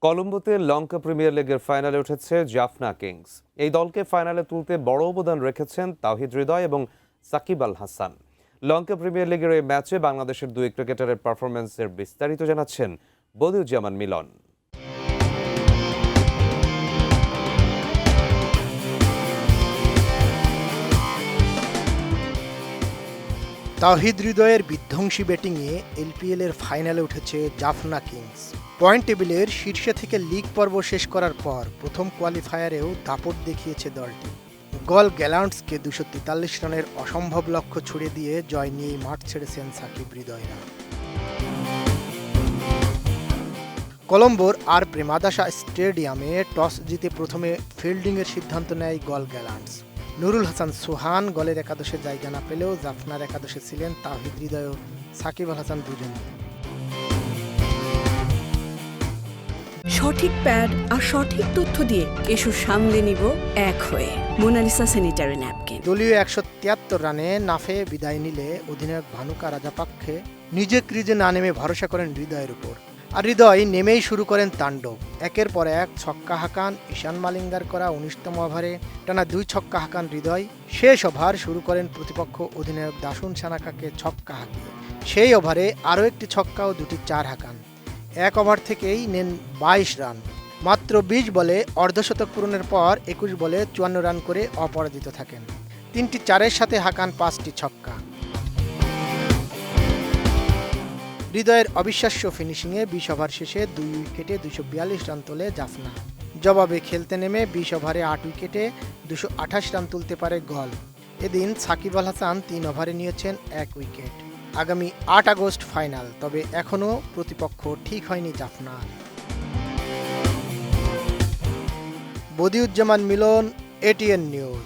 কলম্বোতে লঙ্কা premier লিগের ফাইনালে উঠেছে জাফনা কিংস। এই দলকে ফাইনালে তুলতে বড় অবদান রেখেছেন তাওহিদ হৃদয় এবং সাকিব আল হাসান। লঙ্কা প্রিমিয়ার লিগের এই ম্যাচে বাংলাদেশের দুই ক্রিকেটারের পারফরম্যান্সের বিস্তারিত জানাচ্ছেন বদিউজ্জামান মিলন। তাওহিদ হৃদয়ের বিধ্বংসী ব্যাটিংয়ে এলপিএলের ফাইনালে উঠেছে জাফনা কিংস। পয়েন্ট টেবিলের শীর্ষে থেকে লিগ পর্ব শেষ করার পর প্রথম কোয়ালিফায়ারেও দাপট দেখিয়েছে দলটি। গল গ্যালান্টসকে 243 রানের অসম্ভব লক্ষ্য ছুড়ে দিয়ে জয় নিয়েই মাঠ ছেড়েছেন সাকিব হৃদয়রা। কলম্বোর আর প্রেমাদাসা স্টেডিয়ামে টস জিতে প্রথমে ফিল্ডিংয়ের সিদ্ধান্ত নেয় গল গ্যালান্টস। নুরুল হাসান সোহান গলের একাদশে জায়গা না পেলেও জাফনার একাদশে ছিলেন তাওহিদ হৃদয় ও সাকিব আল হাসান দুজন। সঠিক প্যাড আর সঠিক তথ্য দিয়ে এসব সামলে নিব এক হয়ে। Monalisa sanitary napkin. দলীয় 173 রানে নাফে বিদায় নিলে অধিনায়ক ভানুকা রাজাপাক্ষে নিজে ক্রিজে না নেমে ভরসা করেন হৃদয়ের উপর। আর হৃদয় নেমেই শুরু করেন তাণ্ডব। একের পর এক ছক্কা হাঁকান ঈশান মালিঙ্গার করা 19তম ওভারে টানা 2 ছক্কা হাঁকান হৃদয়। শেষ ওভার শুরু করেন প্রতিপক্ষ অধিনায়ক দাসুন সানাকাকে ছক্কা হাঁকিয়ে। সেই ওভারে আরও একটি ছক্কা ও 2টি 4 হাঁকান। এক ওভার থেকেই নেন 22 রান। মাত্র 20 বলে অর্ধশতক পূরণের পর 21 বলে 54 রান করে অপরাজিত থাকেন। 3টি 4-এর সাথে হাঁকান 5টি ছক্কা। হৃদয়ের অবিশ্বাস্য ফিনিশিংয়ে 20 ওভার শেষে 2 উইকেটে 242 রান তোলে জাফনা। জবাবে খেলতে নেমে 20 ওভারে 8 উইকেটে 228 রান তুলতে পারে গল। এদিন সাকিব আল হাসান 3 ওভারে নিয়েছেন 1 উইকেট। আগামী 8 আগস্ট ফাইনাল, তবে এখনও প্রতিপক্ষ ঠিক হয়নি জাফনার। বদিউজ্জামান মিলন, এটিএন নিউজ।